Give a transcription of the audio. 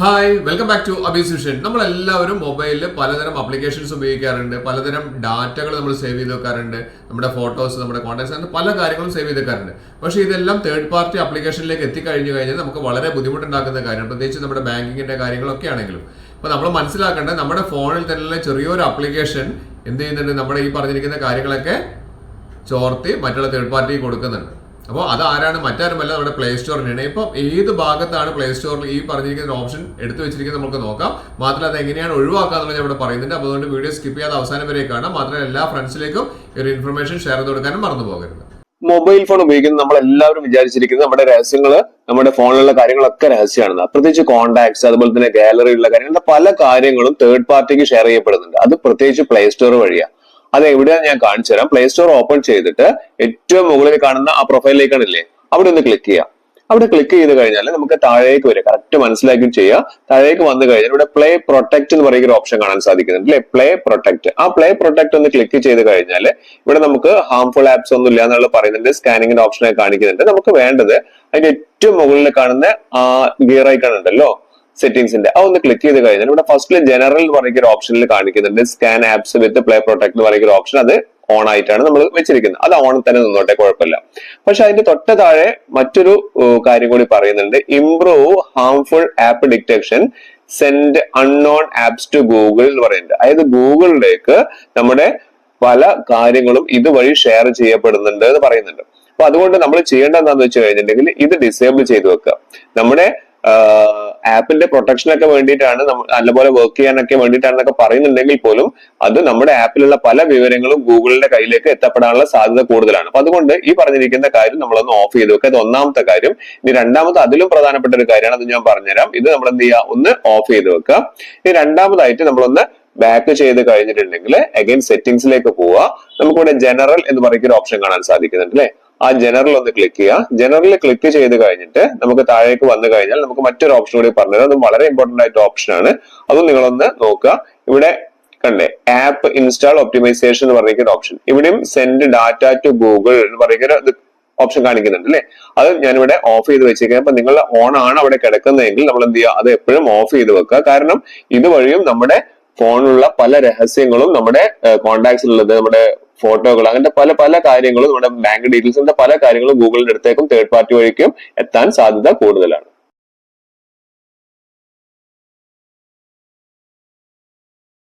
Hi welcome back to അബിസുഷൻ. നമ്മളെല്ലാവരും മൊബൈലിൽ പലതരം അപ്ലിക്കേഷൻസ് ഉപയോഗിക്കാറുണ്ട്, പലതരം ഡാറ്റകൾ നമ്മൾ സേവ് ചെയ്ത് വെക്കാറുണ്ട്, നമ്മുടെ ഫോട്ടോസ്, നമ്മുടെ കോൺടാക്ട്സ്, അങ്ങനെ പല കാര്യങ്ങളും സേവ് ചെയ്ത് വെക്കാറുണ്ട്. പക്ഷേ ഇതെല്ലാം തേർഡ് പാർട്ടി അപ്ലിക്കേഷനിലേക്ക് എത്തിക്കഴിഞ്ഞു കഴിഞ്ഞാൽ നമുക്ക് വളരെ ബുദ്ധിമുട്ടുണ്ടാക്കുന്ന കാര്യം, പ്രത്യേകിച്ച് നമ്മുടെ ബാങ്കിങ്ങിന്റെ കാര്യങ്ങളൊക്കെ ആണെങ്കിലും. അപ്പോൾ നമ്മൾ മനസ്സിലാക്കേണ്ടത് നമ്മുടെ ഫോണിൽ തന്നെയുള്ള ചെറിയൊരു അപ്ലിക്കേഷൻ എന്ത് ചെയ്യുന്നുണ്ട്, നമ്മുടെ ഈ പറഞ്ഞിരിക്കുന്ന കാര്യങ്ങളൊക്കെ ചോർത്തി മറ്റുള്ള തേർഡ് പാർട്ടിക്ക് കൊടുക്കുന്നുണ്ട്. അപ്പോൾ അത് ആരാണ്, മറ്റാരുമല്ല, നമ്മുടെ പ്ലേ സ്റ്റോറിനാണ്. ഇപ്പം ഏത് ഭാഗത്താണ് പ്ലേ സ്റ്റോറിൽ ഈ പറഞ്ഞിരിക്കുന്ന ഓപ്ഷൻ എടുത്തു വെച്ചിരിക്കുന്നത് നമുക്ക് നോക്കാം. മാത്രമല്ല അത് എങ്ങനെയാണ് ഒഴിവാക്കാന്നുള്ളത് ഞാൻ ഇവിടെ പറയുന്നുണ്ട്. അപ്പോൾ അതുകൊണ്ട് വീഡിയോ സ്കിപ്പ് ചെയ്യാതെ അവസാനം വരെ കാണാം. മാത്രമല്ല എല്ലാ ഫ്രണ്ട്സിലേക്കും ഒരു ഇൻഫർമേഷൻ ഷെയർ ചെയ്ത് കൊടുക്കാനും മറന്നു പോകരുത്. മൊബൈൽ ഫോൺ ഉപയോഗിക്കുന്ന നമ്മൾ എല്ലാവരും വിചാരിച്ചിരിക്കുന്നത് നമ്മുടെ രഹസ്യങ്ങൾ, നമ്മുടെ ഫോണിലുള്ള കാര്യങ്ങളൊക്കെ രഹസ്യമാണ്. പ്രത്യേകിച്ച് കോൺടാക്ട്സ്, അതുപോലെ തന്നെ ഗാലറിയിലുള്ള കാര്യങ്ങൾ, പല കാര്യങ്ങളും തേർഡ് പാർട്ടിക്ക് ഷെയർ ചെയ്യപ്പെടുന്നുണ്ട്. അത് പ്രത്യേകിച്ച് പ്ലേ സ്റ്റോർ വഴിയാണ്. അത് എവിടെയാണ് ഞാൻ കാണിച്ചു തരാം. പ്ലേ സ്റ്റോർ ഓപ്പൺ ചെയ്തിട്ട് ഏറ്റവും മുകളിൽ കാണുന്ന ആ പ്രൊഫൈലിലേക്കാണില്ലേ, അവിടെ ഒന്ന് ക്ലിക്ക് ചെയ്യാം. അവിടെ ക്ലിക്ക് ചെയ്ത് കഴിഞ്ഞാൽ നമുക്ക് താഴേക്ക് വരിക, കറക്റ്റ് മനസ്സിലാക്കി ചെയ്യുക. താഴേക്ക് വന്നു കഴിഞ്ഞാൽ ഇവിടെ പ്ലേ പ്രൊട്ടക്ട് എന്ന് പറയുന്ന ഒരു ഓപ്ഷൻ കാണാൻ സാധിക്കുന്നുണ്ട് അല്ലെ, പ്ലേ പ്രൊട്ടക്ട്. ആ പ്ലേ പ്രൊട്ടക്ട് ഒന്ന് ക്ലിക്ക് ചെയ്ത് കഴിഞ്ഞാൽ ഇവിടെ നമുക്ക് ഹാംഫുൾ ആപ്സ് ഒന്നും ഇല്ല എന്നുള്ളത് പറയുന്നുണ്ട്. സ്കാനിങ്ങിന്റെ ഓപ്ഷനൊക്കെ കാണിക്കുന്നുണ്ട്. നമുക്ക് വേണ്ടത് അതിന്റെ ഏറ്റവും മുകളിൽ കാണുന്ന ആ ഗിയർ ഐക്കൺ ഉണ്ടല്ലോ, സെറ്റിംഗ്സിന്റെ, അതൊന്ന് ക്ലിക്ക് ചെയ്ത് കഴിഞ്ഞാൽ ഇവിടെ ഫസ്റ്റിൽ ജനറൽ എന്ന് പറയുന്ന ഒരു ഓപ്ഷനിൽ കാണിക്കുന്നുണ്ട് സ്കാൻ ആപ്സ് വിത്ത് പ്ലേ പ്രൊട്ടക്ട് എന്ന് പറയുന്ന ഒരു ഓപ്ഷൻ. അത് ഓൺ ആയിട്ടാണ് നമ്മൾ വെച്ചിരിക്കുന്നത്. അത് ഓൺ തന്നെ നിന്നോട്ടെ, കുഴപ്പമില്ല. പക്ഷെ അതിന്റെ തൊട്ട താഴെ മറ്റൊരു കാര്യം കൂടി പറയുന്നുണ്ട്, improve harmful app detection, send unknown apps to Google എന്ന് പറയുന്നുണ്ട്. അതായത് ഗൂഗിളിലേക്ക് നമ്മുടെ പല കാര്യങ്ങളും ഇതുവഴി ഷെയർ ചെയ്യപ്പെടുന്നുണ്ട് എന്ന് പറയുന്നുണ്ട്. അപ്പൊ അതുകൊണ്ട് നമ്മൾ ചെയ്യേണ്ടത് എന്താണെന്ന് വെച്ച് കഴിഞ്ഞിട്ടുണ്ടെങ്കിൽ ഇത് ഡിസേബിൾ ചെയ്ത് വെക്കുക. നമ്മുടെ ആപ്പിന്റെ പ്രൊട്ടക്ഷനൊക്കെ വേണ്ടിയിട്ടാണ്, നല്ലപോലെ വർക്ക് ചെയ്യാനൊക്കെ വേണ്ടിയിട്ടാണെന്നൊക്കെ പറയുന്നുണ്ടെങ്കിൽ പോലും അത് നമ്മുടെ ആപ്പിലുള്ള പല വിവരങ്ങളും ഗൂഗിളിന്റെ കയ്യിലേക്ക് എത്തപ്പെടാനുള്ള സാധ്യത കൂടുതലാണ്. അപ്പൊ അതുകൊണ്ട് ഈ പറഞ്ഞിരിക്കുന്ന കാര്യം നമ്മളൊന്ന് ഓഫ് ചെയ്ത് വെക്കുക. ഇത് ഒന്നാമത്തെ കാര്യം. ഇനി രണ്ടാമത്തെ അതിലും പ്രധാനപ്പെട്ട ഒരു കാര്യമാണ്, അത് ഞാൻ പറഞ്ഞുതരാം. ഇത് നമ്മൾ എന്ത് ചെയ്യുക, ഒന്ന് ഓഫ് ചെയ്ത് വെക്കുക. ഇനി രണ്ടാമതായിട്ട് നമ്മളൊന്ന് ബാക്ക് ചെയ്ത് കഴിഞ്ഞിട്ടുണ്ടെങ്കിൽ അഗൈൻ സെറ്റിംഗ്സിലേക്ക് പോവുക. നമുക്കിവിടെ ജനറൽ എന്ന് പറയുന്ന ഒരു ഓപ്ഷൻ കാണാൻ സാധിക്കുന്നുണ്ട് അല്ലെ. ആ ജനറൽ ഒന്ന് ക്ലിക്ക് ചെയ്യുക. ജനറൽ ക്ലിക്ക് ചെയ്ത് കഴിഞ്ഞിട്ട് നമുക്ക് താഴേക്ക് വന്നു കഴിഞ്ഞാൽ നമുക്ക് മറ്റൊരു ഓപ്ഷൻ കൂടി പറഞ്ഞുതരാം. അത് വളരെ ഇമ്പോർട്ടന്റ് ആയിട്ട് ഓപ്ഷൻ ആണ്. അതും നിങ്ങളൊന്ന് നോക്കുക. ഇവിടെ കണ്ടേ, ആപ്പ് ഇൻസ്റ്റാൾ ഒപ്റ്റിമൈസേഷൻ എന്ന് പറയുന്ന ഓപ്ഷൻ. ഇവിടെയും സെൻഡ് ഡാറ്റ ടു ഗൂഗിൾ എന്ന് പറയുന്ന ഓപ്ഷൻ കാണിക്കുന്നുണ്ട് അല്ലെ. അത് ഞാനിവിടെ ഓഫ് ചെയ്ത് വെച്ചേക്കാം. അപ്പൊ നിങ്ങൾ ഓൺ ആണ് അവിടെ കിടക്കുന്നതെങ്കിൽ നമ്മൾ എന്ത് ചെയ്യുക, അത് എപ്പോഴും ഓഫ് ചെയ്ത് വെക്കുക. കാരണം ഇതുവഴിയും നമ്മുടെ ഫോണിലുള്ള പല രഹസ്യങ്ങളും, നമ്മുടെ കോൺടാക്ട്സിലുള്ളത്, നമ്മുടെ ഫോട്ടോകൾ, അങ്ങനത്തെ പല പല കാര്യങ്ങളും, നമ്മുടെ ബാങ്ക് ഡീറ്റെയിൽസിന്റെ പല കാര്യങ്ങളും ഗൂഗിളിന്റെ അടുത്തേക്കും തേർഡ് പാർട്ടി വഴിക്കും എത്താൻ സാധ്യത കൂടുതലാണ്.